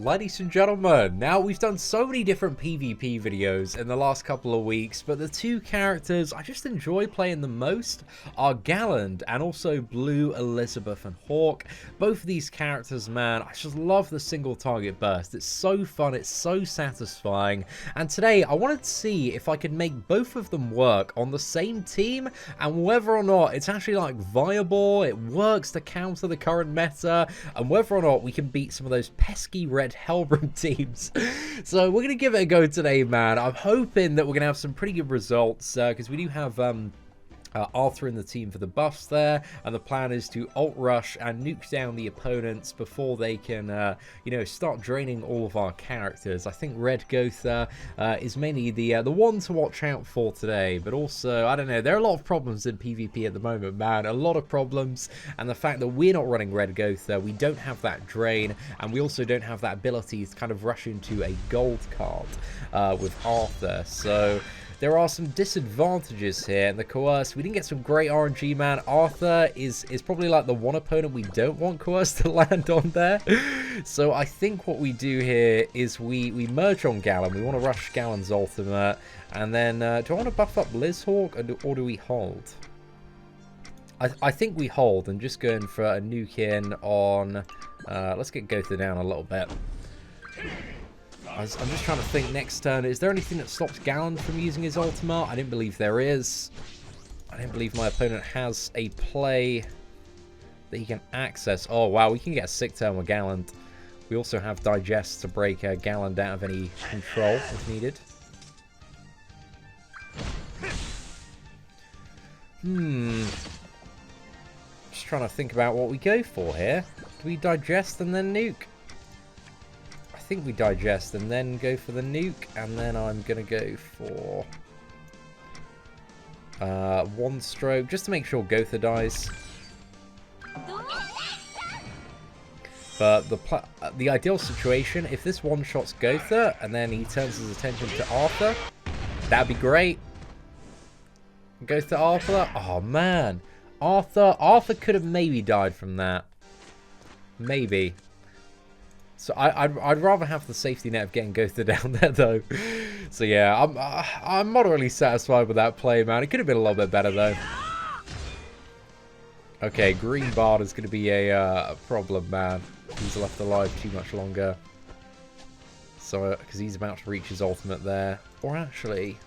Ladies and gentlemen, now we've done so many different PvP videos in the last couple of weeks, but the two characters I just enjoy playing the most are Galland and also Blue Elizabeth and Hawk. Both of these characters, man, I just love the single target burst. It's so fun, it's so satisfying, and today I wanted to see if I could make both of them work on the same team and whether or not it's actually like viable, it works to counter the current meta, and whether or not we can beat some of those pesky red Helbram teams. So we're gonna give it a go today, man. I'm hoping that we're gonna have some pretty good results because we do have Arthur in the team for the buffs there, and the plan is to ult rush and nuke down the opponents before they can you know, start draining all of our characters. I think red Gowther is mainly the one to watch out for today, but also I don't know, there are a lot of problems in PvP at the moment, man, a lot of problems, and the fact that we're not running red Gowther, we don't have that drain, and we also don't have that ability to kind of rush into a gold card with Arthur. So there are some disadvantages here, and the coerce, we didn't get some great RNG, man. Arthur is probably like the one opponent we don't want coerce to land on there. So I think what we do here is we merge on Galland. We want to rush Galland's ultimate, and then do I want to buff up Lizhawk, or do we hold? I think we hold and just go in for a nuke in on, let's get Gowther down a little bit. I'm just trying to think next turn. Is there anything that stops Galland from using his ultimate? I didn't believe there is. I didn't believe my opponent has a play that he can access. Oh, wow. We can get a sick turn with Galland. We also have Digest to break Galland out of any control if needed. Just trying to think about what we go for here. Do we Digest and then nuke? I think we Digest and then go for the nuke, and then I'm gonna go for one stroke just to make sure Gowther dies. But the ideal situation, if this one shots Gowther and then he turns his attention to Arthur, that'd be great. Go to Arthur. Oh man, Arthur could have maybe died from that. Maybe. So I'd rather have the safety net of getting Gowther down there though. So yeah, I'm moderately satisfied with that play, man. It could have been a little bit better though. Okay, green bard is going to be a problem, man. He's left alive too much longer. So because he's about to reach his ultimate there. Or actually,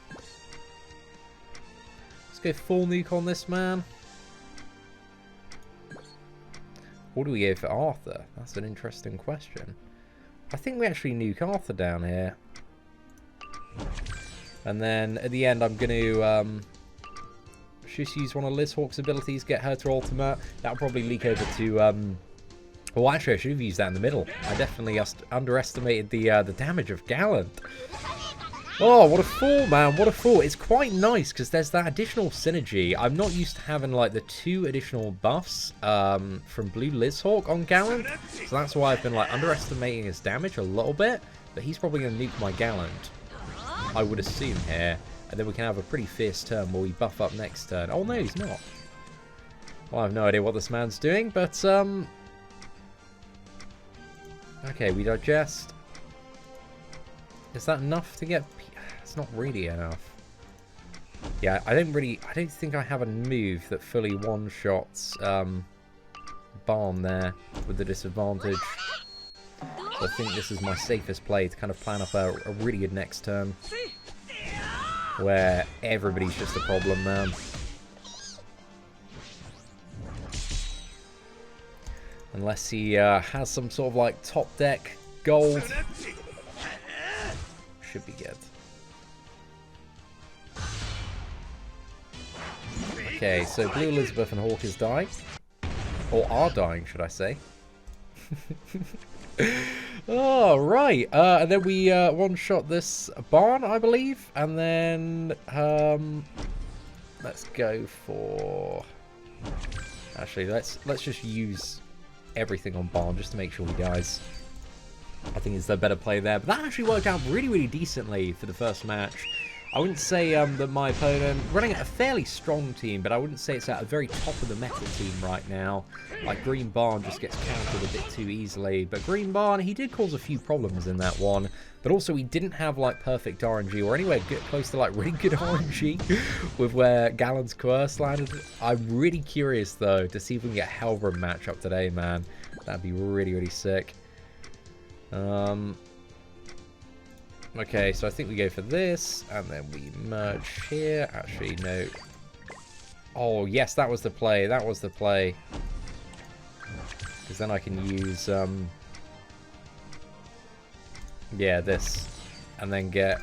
let's go full nuke on this man. Or do we go for Arthur? That's an interesting question. I think we actually nuke Arthur down here. And then at the end I'm going to just use one of Lizhawk's abilities, get her to ultimate. That'll probably leak over to... well, actually I should have used that in the middle. I definitely underestimated the damage of Galland. Oh, what a fool, man. What a fool. It's quite nice because there's that additional synergy. I'm not used to having, like, the 2 additional buffs from Blue Lizhawk on Galland. So that's why I've been, like, underestimating his damage a little bit. But he's probably going to nuke my Galland, I would assume here. And then we can have a pretty fierce turn where we buff up next turn. Oh, no, he's not. Well, I have no idea what this man's doing, but, okay, we Digest. Is that enough to get... It's not really enough. Yeah, I don't think I have a move that fully one-shots Barn there with the disadvantage. So I think this is my safest play to kind of plan up a really good next turn. Where everybody's just a problem, man. Unless he has some sort of like top deck gold. Should be good. Okay, so Blue Elizabeth and Hawk is dying. Or are dying, should I say. Oh, right. And then we one-shot this barn, I believe. And then let's go for... Actually, let's just use everything on barn just to make sure he dies. I think it's the better play there. But that actually worked out really, really decently for the first match. I wouldn't say that my opponent running a fairly strong team, but I wouldn't say it's at a very top of the meta team right now. Like Green Barn just gets countered a bit too easily, but Green Barn, he did cause a few problems in that one, but also he didn't have like perfect RNG or anywhere close to like really good RNG with where Galland's coerce landed. I'm really curious though to see if we can get a Helbram matchup today, man. That'd be really, really sick. Okay, so I think we go for this, and then we merge here. Actually, no. Oh, yes, that was the play. That was the play. Because then I can use, yeah, this. And then get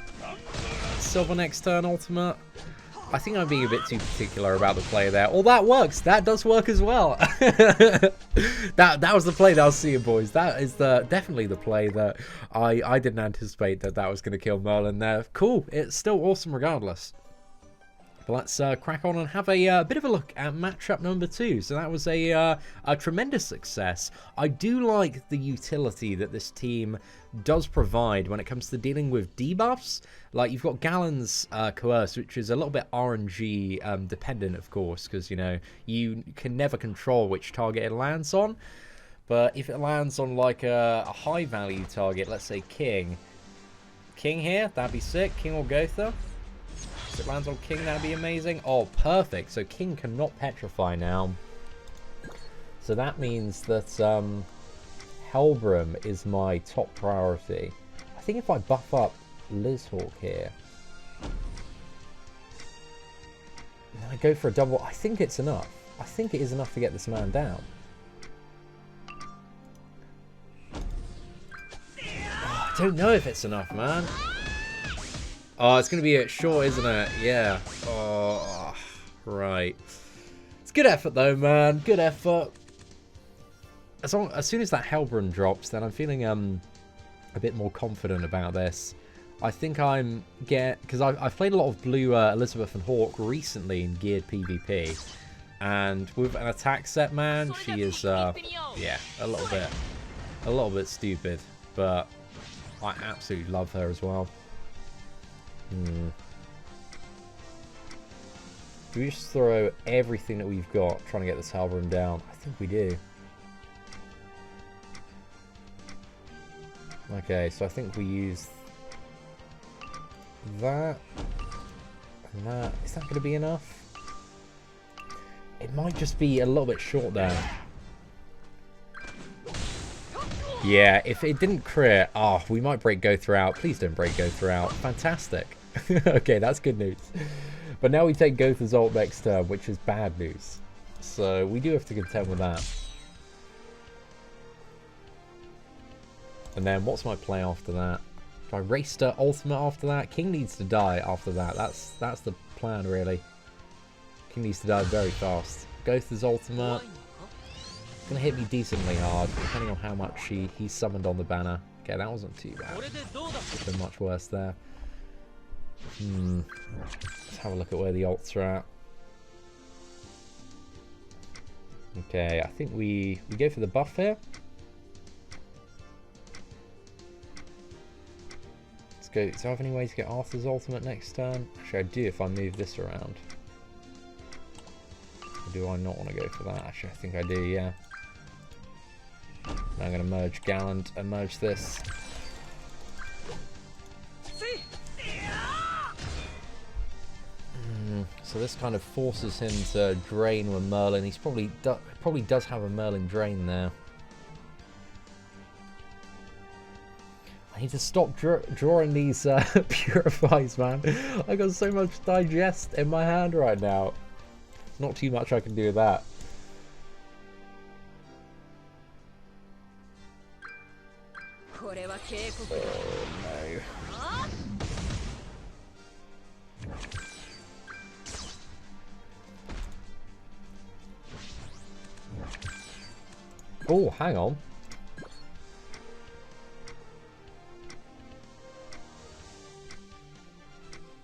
Silver next turn ultimate. I think I'm being a bit too particular about the play there. Oh, that works. That does work as well. that was the play that I was seeing, boys. That is definitely the play that I didn't anticipate that was going to kill Merlin there. Cool. It's still awesome regardless. But let's crack on and have a bit of a look at matchup number 2. So that was a tremendous success. I do like the utility that this team does provide when it comes to dealing with debuffs. Like, you've got Galland's coerce, which is a little bit RNG dependent, of course, because, you know, you can never control which target it lands on. But if it lands on, like, a high-value target, let's say King here, that'd be sick. King or Gowther. If it lands on King, that'd be amazing. Oh, perfect. So King cannot petrify now. So that means that Helbram is my top priority. I think if I buff up Lizhawk here, and I go for a double, I think it's enough. I think it is enough to get this man down. Oh, I don't know if it's enough, man. Oh, it's going to be a short, isn't it? Yeah. Oh, right. It's good effort, though, man. Good effort. As soon as that Helbram drops, then I'm feeling a bit more confident about this. I think because I've played a lot of Blue Elizabeth and Hawk recently in geared PvP, and with an attack set, man, she is yeah, a little bit stupid, but I absolutely love her as well. Do we just throw everything that we've got trying to get this Helbram down? I think we do. Okay, so I think we use that and that. Is that going to be enough? It might just be a little bit short there. Yeah, if it didn't crit, we might break Gowther out. Please don't break Gowther out. Fantastic. Okay, that's good news. But now we take Gowther's ult next turn, which is bad news. So we do have to contend with that. And then what's my play after that? Do I race to ultimate after that? King needs to die after that. That's the plan, really. King needs to die very fast. Gowther's ultimate. It's going to hit me decently hard, depending on how much he summoned on the banner. Okay, that wasn't too bad. Could have been much worse there. Let's have a look at where the ults are at. Okay, I think we go for the buff here. Let's go. Do I have any way to get Arthur's ultimate next turn? Actually, I do if I move this around. Or do I not want to go for that? Actually, I think I do, yeah. Now I'm going to merge Galland and merge this. So this kind of forces him to drain with Merlin. He's probably does have a Merlin drain there. I need to stop drawing these purifies, man. I got so much digest in my hand right now. Not too much I can do with that. Oh no. Oh, hang on.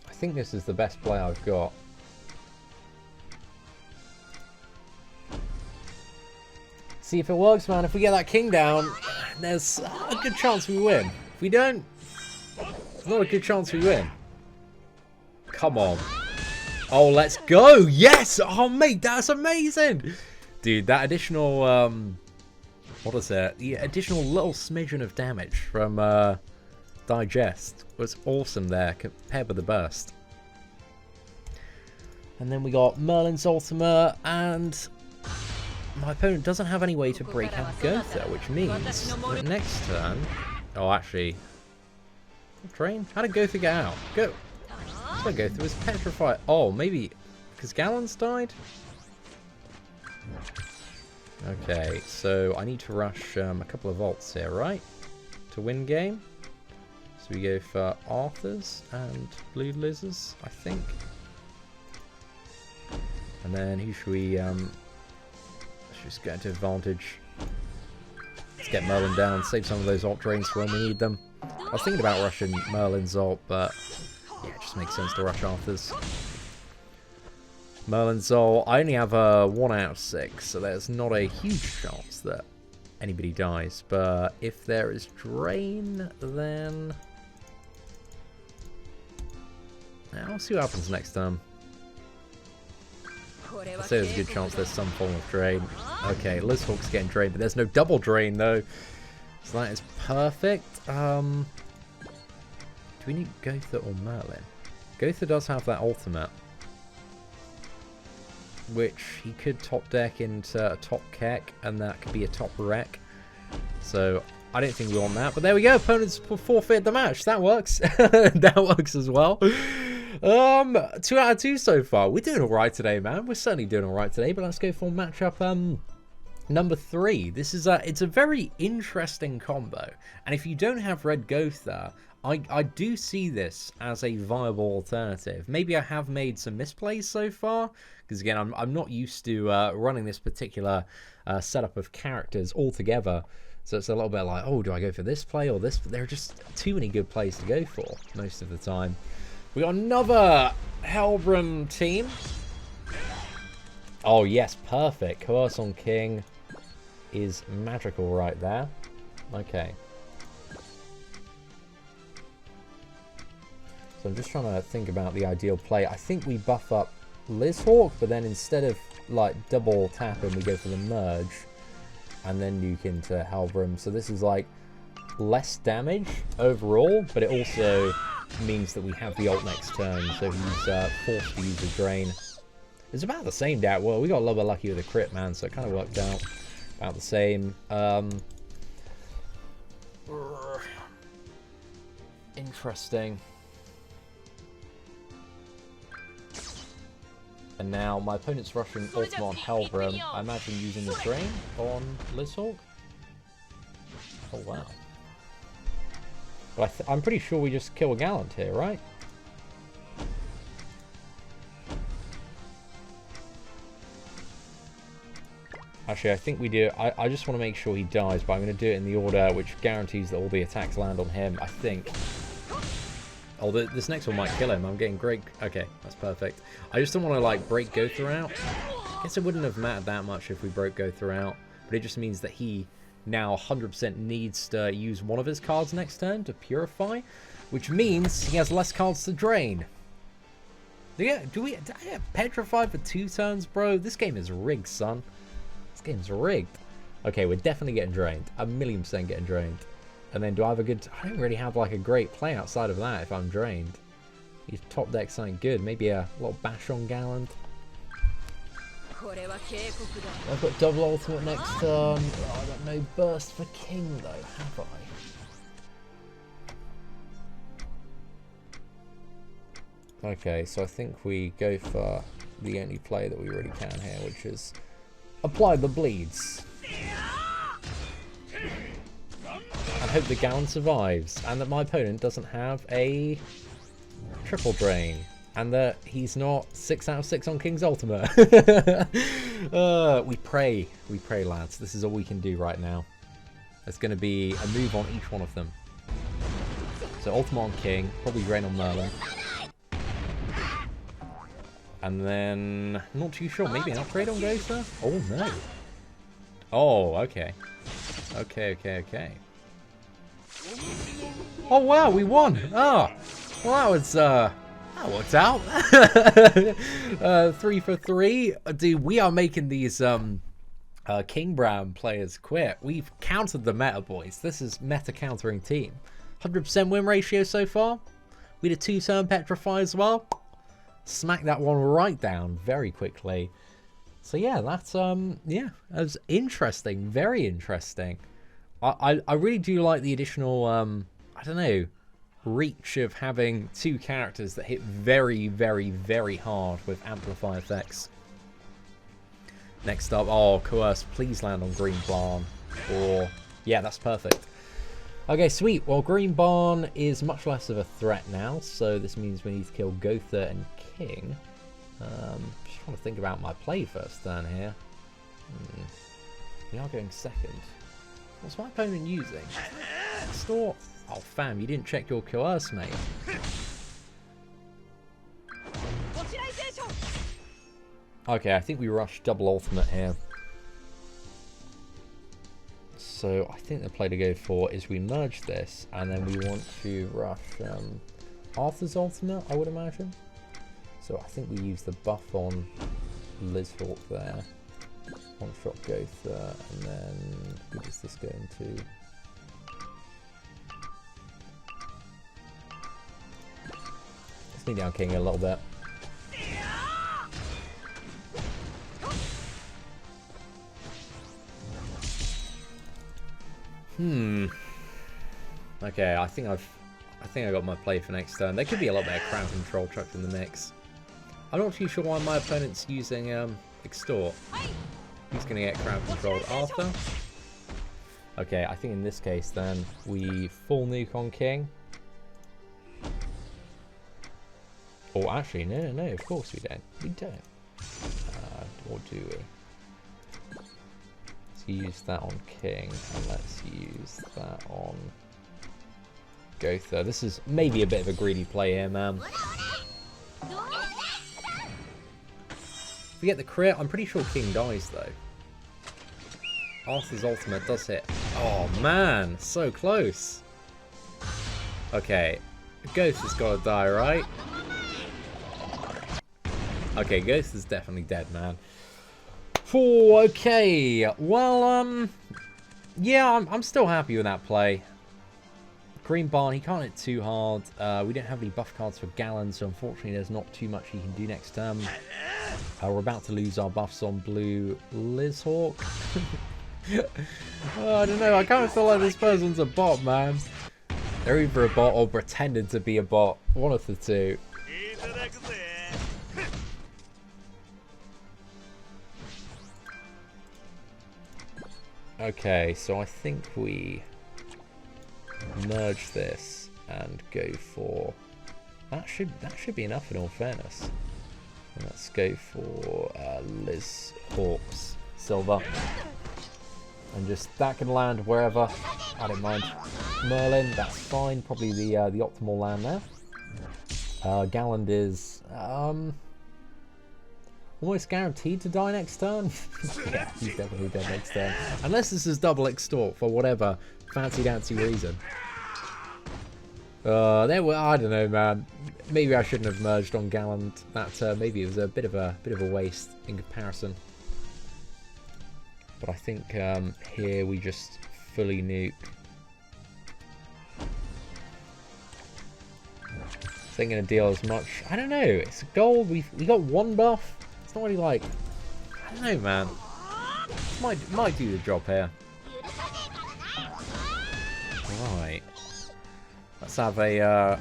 I think this is the best play I've got. See if it works, man. If we get that king down, there's a good chance we win. If we don't, there's not a good chance we win. come on. Oh, let's go. Yes. Oh, mate, that's amazing. Dude, that additional, what is it? The additional little smidgen of damage from Digest was awesome there compared with the burst. And then we got Merlin's ultimate, and my opponent doesn't have any way to break out Gowther, which means that next turn... Oh, actually... Drain? How did Gowther get out? Go! So Gowther was petrify. Oh, maybe because Galland's died? Okay, so I need to rush a couple of ults here, right? To win game. So we go for Arthur's and Blue Liz's, I think. And then who should we... let's just get into advantage. Let's get Merlin down, save some of those ult drains for when we need them. I was thinking about rushing Merlin's ult, but yeah, it just makes sense to rush Arthur's. Merlin's ult, I only have a 1 out of 6, so there's not a huge chance that anybody dies. But if there is drain, then... Yeah, I'll see what happens next time. I'd say there's a good chance there's some form of drain. Okay, Lizhawk's getting drained, but there's no double drain though. So that is perfect. Do we need Gowther or Merlin? Gowther does have that ultimate, which he could top deck into a top Keck, and that could be a top wreck. So I don't think we want that. But there we go. Opponents forfeit the match. That works. That works as well. 2 out of 2 so far. We're doing alright today, man. We're certainly doing alright today, but let's go for matchup number 3. This is it's a very interesting combo, and if you don't have red Gowther, I do see this as a viable alternative. Maybe I have made some misplays so far, because again, I'm not used to running this particular setup of characters altogether, so it's a little bit like, oh, do I go for this play or this? There are just too many good plays to go for most of the time. We got another Helbram team. Oh, yes, perfect. Coerce on King is magical right there. Okay. So I'm just trying to think about the ideal play. I think we buff up Lizhawk, but then instead of like double tapping, we go for the merge and then nuke into Helbram. So this is like less damage overall, but it also means that we have the ult next turn, so he's forced to use a drain. It's about the same doubt. Well, we got a little bit lucky with a crit, man, so it kind of worked out about the same. Interesting. And now my opponent's rushing ultimate on Helbram. I imagine using the drain on Lizhawk. Oh wow. But I'm pretty sure we just kill a Gallant here, right? Actually, I think we do. I just want to make sure he dies, but I'm going to do it in the order which guarantees that all the attacks land on him, I think. Oh, this next one might kill him. I'm getting great... Okay, that's perfect. I just don't want to, like, break Gowther out. I guess it wouldn't have mattered that much if we broke Gowther out, but it just means that he now 100% needs to use one of his cards next turn to purify, which means he has less cards to drain. Yeah, did I get petrified for 2 turns, bro? This game is rigged, son. This game's rigged. Okay, we're definitely getting drained. 1,000,000% getting drained. And then do I have a good... I don't really have like a great play outside of that if I'm drained. He's top deck something good. Maybe a little bash on Galland. I've got double ultimate next turn. Oh, I've got no burst for King though, have I? Okay, so I think we go for the only play that we really can here, which is apply the bleeds. And hope the Gallant survives, and that my opponent doesn't have a triple drain, and that he's not 6 out of 6 on King's ultimate. We pray, lads. This is all we can do right now. There's going to be a move on each one of them. So ultimate on King, probably drain on Merlin. And then, not too sure, maybe an upgrade on Gowther? Oh no. Oh, okay. Okay. Oh wow, we won! Ah! Well, that That worked out. 3 for 3. Dude, we are making these King Brown players quit. We've countered the meta, boys. This is meta countering team. 100% win ratio so far. We did 2-turn petrify as well. Smack that one right down very quickly. So yeah, that's yeah, that was interesting, very interesting. I really do like the additional I don't know, reach of having 2 characters that hit very, very, very hard with amplify effects. Next up, oh, coerce, please land on Green Barn. Or yeah, that's perfect. Okay, sweet. Well, Green Barn is much less of a threat now, so this means we need to kill Gowther and King. Just trying to think about my play first turn here. We are going second. What's my opponent using? Store. Oh, fam, you didn't check your coerce, mate. Okay, I think we rushed double ultimate here. So I think the play to go for is we merge this, and then we want to rush Arthur's ultimate, I would imagine. So I think we use the buff on Lizhawk there. One shot Gowther, and then who does this go into? Let's sneak down King a little bit. Okay, I think I got my play for next turn. There could be a lot better crown control chucked in the mix. I'm not too sure why my opponent's using extort. He's gonna get crown controlled Arthur. Okay, I think in this case then we full nuke on King. Or actually, no, of course we don't. We don't. Or do we? Use that on King, and let's use that on Gowther. This is maybe a bit of a greedy play here, man. If we get the crit, I'm pretty sure King dies, though. Arthur's ultimate does hit. Oh, man, so close. Okay, Gowther's gotta die, right? Okay, Gowther's definitely dead, man. Oh, okay. Well, yeah, I'm still happy with that play. Green Barn, he can't hit too hard. We don't have any buff cards for Galland, so unfortunately there's not too much he can do next turn. We're about to lose our buffs on Blue Lizhawk. Oh, I don't know, I kind of feel like this person's a bot, man. They're either a bot or pretending to be a bot. One of the two. Okay, so I think we merge this and go for that should be enough in all fairness. And let's go for Lizhawk's silver, and just that can land wherever. I don't mind. Merlin, that's fine. Probably the optimal land there. Galland is almost guaranteed to die next turn. Yeah, he's definitely dead next turn. Unless this is double extort for whatever fancy-dancy reason. There were, I don't know, man. Maybe I shouldn't have merged on Galland. That maybe it was a bit of a waste in comparison. But I think here we just fully nuke. This ain't gonna deal as much. I don't know. It's gold. We got one buff. It's not really like, I don't know, man. Might do the job here. Right. Let's have a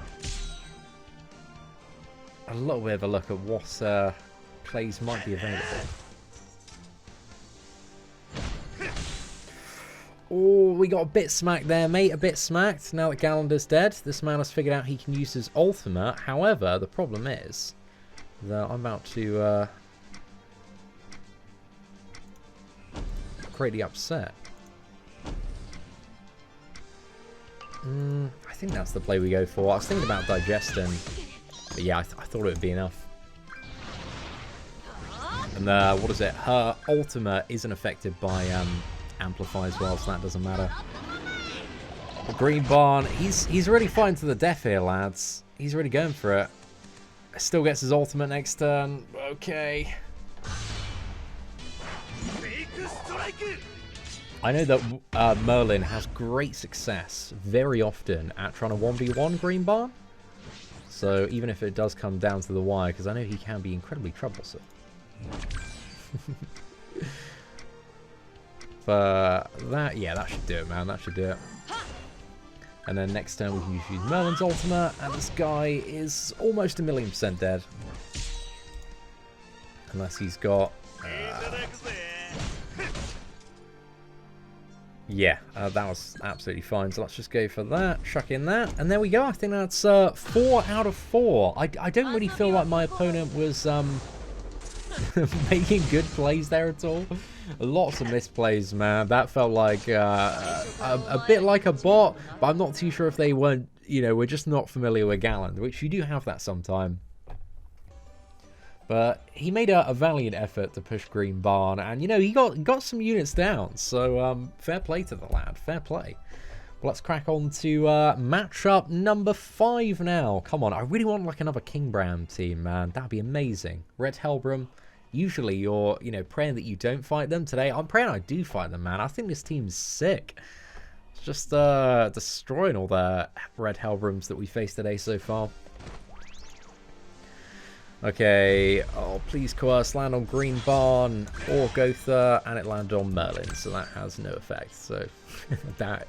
little bit of a look at what plays might be available. Oh, we got a bit smacked there, mate. A bit smacked. Now that Galland is dead, this man has figured out he can use his ultimate. However, the problem is that I'm about to greatly upset. I think that's the play we go for. I was thinking about digesting, but yeah, I thought it would be enough. And what is it? Her ultimate isn't affected by amplify as well, so that doesn't matter. But Green Barn, he's really fighting to the death here, lads. He's really going for it. Still gets his ultimate next turn. Okay. I know that Merlin has great success very often at trying to 1v1 Green Barn. So even if it does come down to the wire, because I know he can be incredibly troublesome. But that, yeah, that should do it, man. That should do it. And then next turn we can use Merlin's ultimate, and this guy is almost 1,000,000% dead. Unless he's got... yeah, that was absolutely fine. So let's just go for that, chuck in that, and there we go. I think that's 4 out of 4. I don't really feel like my opponent was making good plays there at all. Lots of misplays, man. That felt like a bit like a bot, but I'm not too sure if they weren't, you know, we're just not familiar with Galland, which you do have that sometime. But he made a valiant effort to push Green Barn, and, you know, he got some units down. So, fair play to the lad. Fair play. Well, let's crack on to matchup number 5 now. Come on, I really want, like, another King Bram team, man. That'd be amazing. Red Helbram. Usually you're, you know, praying that you don't fight them. Today, I'm praying I do fight them, man. I think this team's sick. It's just destroying all the Red Helbrams that we faced today so far. Okay, oh, please coerce, land on Green Barn or Gowther, and it landed on Merlin, so that has no effect. So that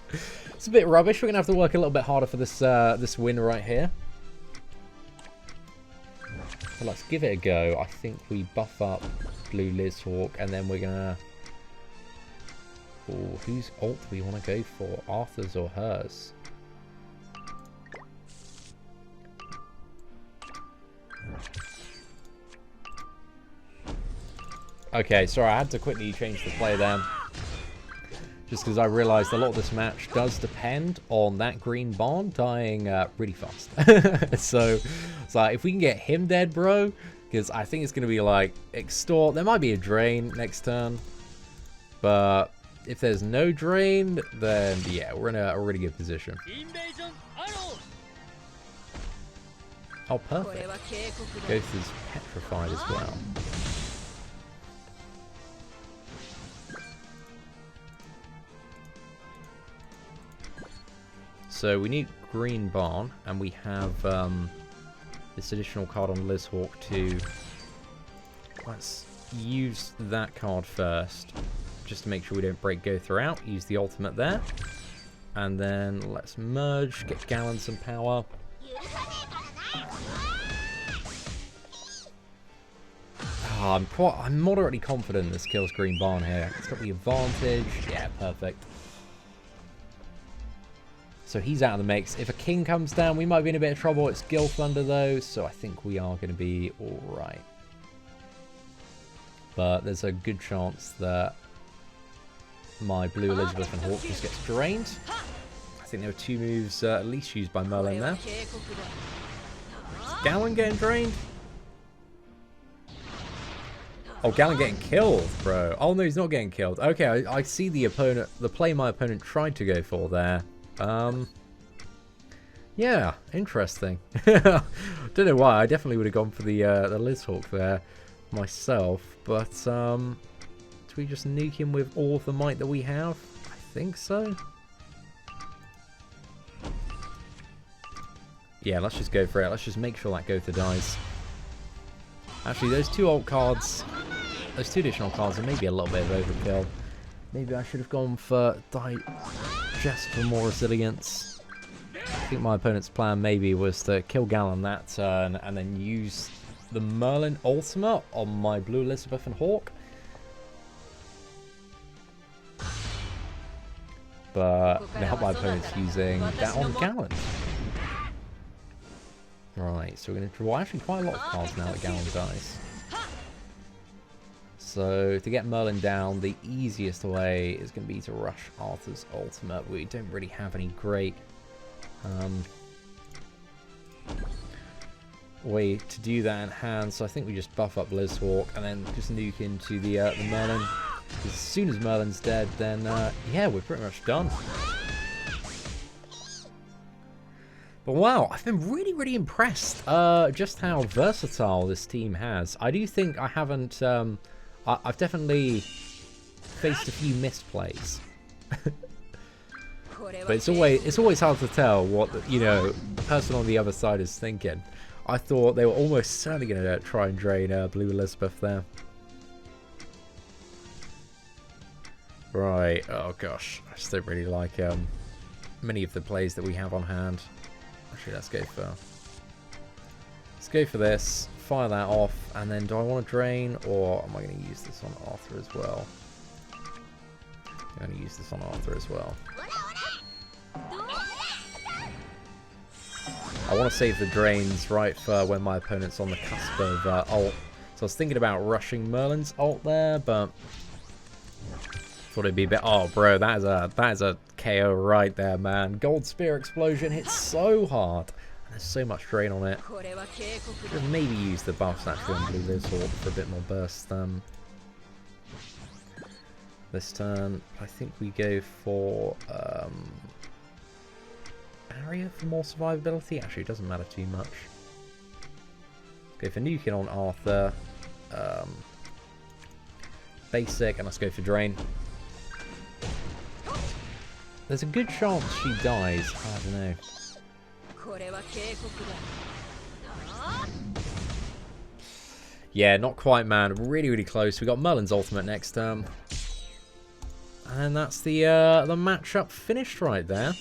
it's a bit rubbish. We're gonna have to work a little bit harder for this this win right here. So let's give it a go. I think we buff up Blue Lizhawk, and then we're gonna. Oh, whose ult do we want to go for? Arthur's or hers? Okay, sorry, I had to quickly change the play there. Just because I realised a lot of this match does depend on that Green Barn dying really fast. So if we can get him dead, bro, because I think it's going to be like extort. There might be a drain next turn. But if there's no drain, then yeah, we're in a really good position. Oh, perfect. Gowther's petrified as well. So we need Green Barn, and we have this additional card on Lizhawk too. Let's use that card first, just to make sure we don't break Gowther out. Use the ultimate there. And then let's merge, get Galland some power. Oh, I'm moderately confident this kills Green Barn here. It's got the advantage. Yeah, perfect. So he's out of the mix. If a king comes down, we might be in a bit of trouble. It's Gilthunder though, so I think we are going to be alright. But there's a good chance that my Blue Elizabeth and Hawk just gets drained. I think there were 2 moves at least used by Merlin there. Is Galland getting drained? Oh, Galland getting killed, bro. Oh no, he's not getting killed. Okay, I see the play my opponent tried to go for there. Yeah, interesting. Don't know why. I definitely would have gone for the Lizhawk there myself, but do we just nuke him with all of the might that we have? I think so. Yeah, let's just go for it. Let's just make sure that Gowther dies. Actually, those 2 ult cards, those 2 additional cards are maybe a little bit of overkill. Maybe I should have gone for just for more resilience. I think my opponent's plan maybe was to kill Galland that turn and then use the Merlin ultimate on my Blue Elizabeth and Hawk. But now my opponent's using that on Galland. Right, so we're going to draw actually quite a lot of cards now that Galland dies. So to get Merlin down, the easiest way is going to be to rush Arthur's ultimate. We don't really have any great way to do that in hand, so I think we just buff up Lizhawk and then just nuke into the Merlin. As soon as Merlin's dead, then yeah, we're pretty much done. But wow, I've been really, really impressed just how versatile this team has. I do think I haven't... I've definitely faced a few misplays. But it's always hard to tell what, you know, the person on the other side is thinking. I thought they were almost certainly going to try and drain Blue Elizabeth there. Right, oh gosh, I just don't really like many of the plays that we have on hand. Actually, let's go for this, fire that off, and then do I want to drain, or am I going to use this on Arthur as well? I'm going to use this on Arthur as well. I want to save the drains right for when my opponent's on the cusp of ult. So I was thinking about rushing Merlin's ult there, but thought it'd be a bit... Oh, bro, that is a KO right there, man. Gold Spear Explosion hits so hard. And there's so much drain on it. Should maybe use the buffs actually on Blue Elizabeth for a bit more burst. This turn, I think we go for barrier for more survivability. Actually, it doesn't matter too much. Go for nuking on Arthur. Basic, and let's go for drain. There's a good chance she dies. I don't know. Yeah, not quite, man. Really, really close. We got Merlin's ultimate next turn. And that's the matchup finished right there.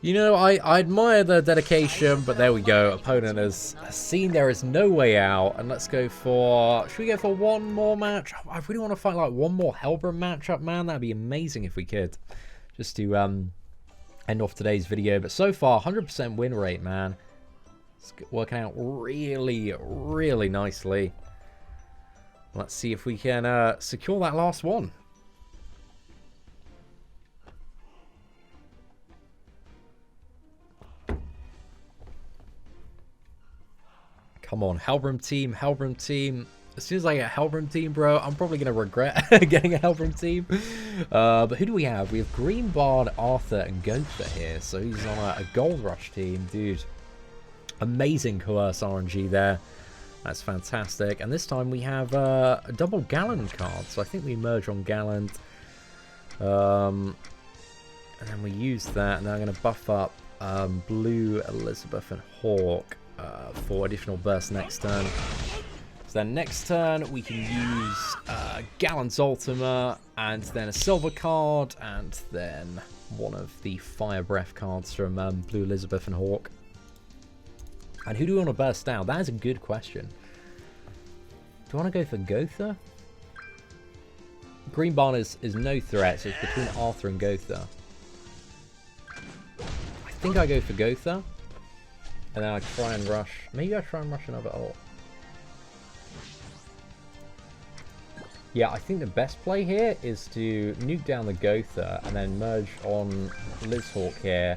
You know, I admire the dedication, but there we go. Opponent has seen there is no way out, and let's go for... Should we go for one more match? I really want to fight like one more Helbram matchup, man. That'd be amazing if we could. Just to end off today's video. But so far, 100% win rate, man. It's working out really, really nicely. Let's see if we can secure that last one. Come on, Helbram team, Helbram team. As soon as I get Helbram team, bro, I'm probably going to regret getting a Helbram team. But who do we have? We have Green Bard, Arthur, and Gowther here. So he's on a Gold Rush team. Dude, amazing coerce RNG there. That's fantastic. And this time we have a double Galland card. So I think we merge on Galland. And then we use that. And then I'm going to buff up Blue Elizabeth and Hawk. For additional burst next turn. So then next turn we can use Galland's Ultima, and then a silver card, and then one of the Fire Breath cards from Blue Elizabeth and Hawk. And who do we want to burst out? That is a good question. Do I want to go for Gowther? Green Barn is no threat, so it's between Arthur and Gowther. I think I go for Gowther. And then I try and rush. Maybe I try and rush another ult. Yeah, I think the best play here is to nuke down the Gowther and then merge on Lizhawk here.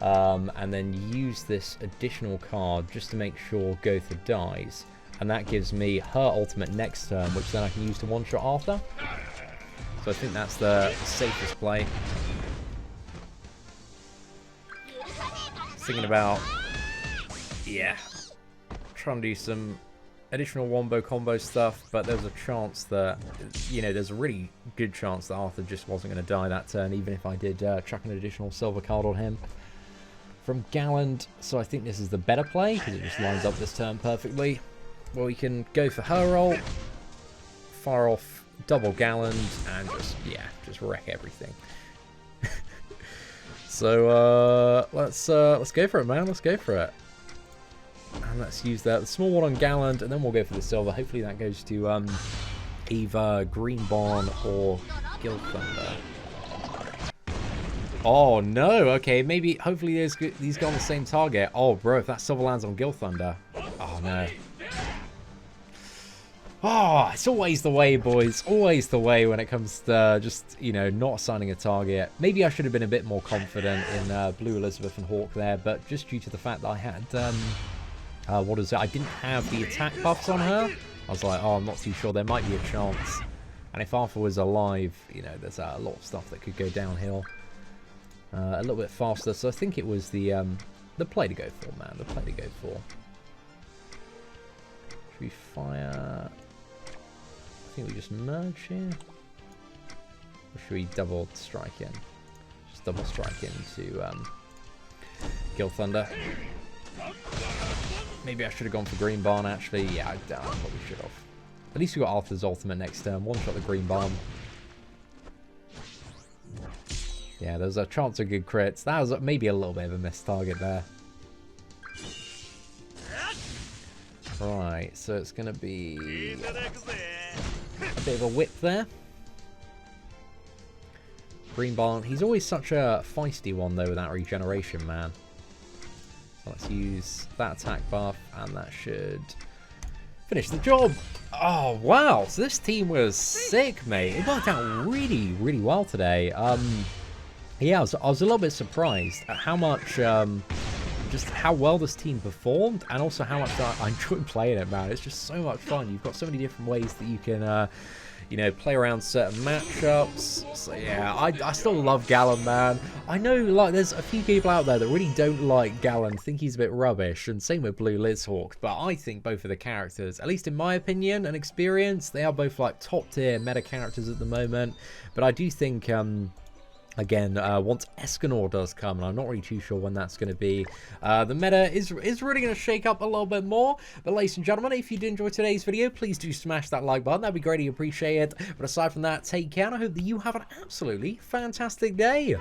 And then use this additional card just to make sure Gowther dies. And that gives me her ultimate next turn, which then I can use to one-shot Arthur. So I think that's the safest play. Thinking about... Yeah, trying to do some additional wombo combo stuff, but there's a chance that, you know, there's a really good chance that Arthur just wasn't going to die that turn, even if I did chuck an additional silver card on him from Galland. So I think this is the better play, because it just lines up this turn perfectly. Well, we can go for her roll, fire off double Galland, and just wreck everything. So let's go for it, man. Let's go for it. And let's use the small one on Galland, and then we'll go for the silver. Hopefully that goes to either Green Barn or Guild Thunder. Oh no, okay, maybe, hopefully these go on the same target. Oh bro, if that silver lands on Guild Thunder. Oh no. Oh, it's always the way, boys. Always the way when it comes to just, you know, not assigning a target. Maybe I should have been a bit more confident in Blue Elizabeth and Hawk there, but just due to the fact that I had... I didn't have the attack buffs on her. I was like, oh, I'm not too sure. There might be a chance. And if Arthur was alive, you know, there's a lot of stuff that could go downhill a little bit faster. So I think it was the play to go for, man. The play to go for. Should we fire? I think we just merge here. Or should we double strike in? Just double strike into Gowther. Maybe I should have gone for Green Barn, actually. Yeah, I probably should have. At least we got Arthur's ultimate next turn. One shot the Green Barn. Yeah, there's a chance of good crits. That was maybe a little bit of a missed target there. Right, so it's going to be a bit of a whip there. Green Barn. He's always such a feisty one, though, with that regeneration, man. So let's use that attack buff, and that should finish the job. Oh, wow. So this team was sick, mate. It worked out really, really well today. Yeah, I was a little bit surprised at how much, just how well this team performed, and also how much I enjoyed playing it, man. It's just so much fun. You've got so many different ways that you can, you know, play around certain matchups. So yeah, I still love Galland, man. I know, like, there's a few people out there that really don't like Galland, think he's a bit rubbish, and same with Blue Lizhawk. But I think both of the characters, at least in my opinion and experience, they are both like top tier meta characters at the moment. But I do think, again, once Escanor does come, and I'm not really too sure when that's going to be, the meta is really going to shake up a little bit more. But ladies and gentlemen, if you did enjoy today's video, please do smash that like button. That'd be greatly appreciated. But aside from that, take care, and I hope that you have an absolutely fantastic day.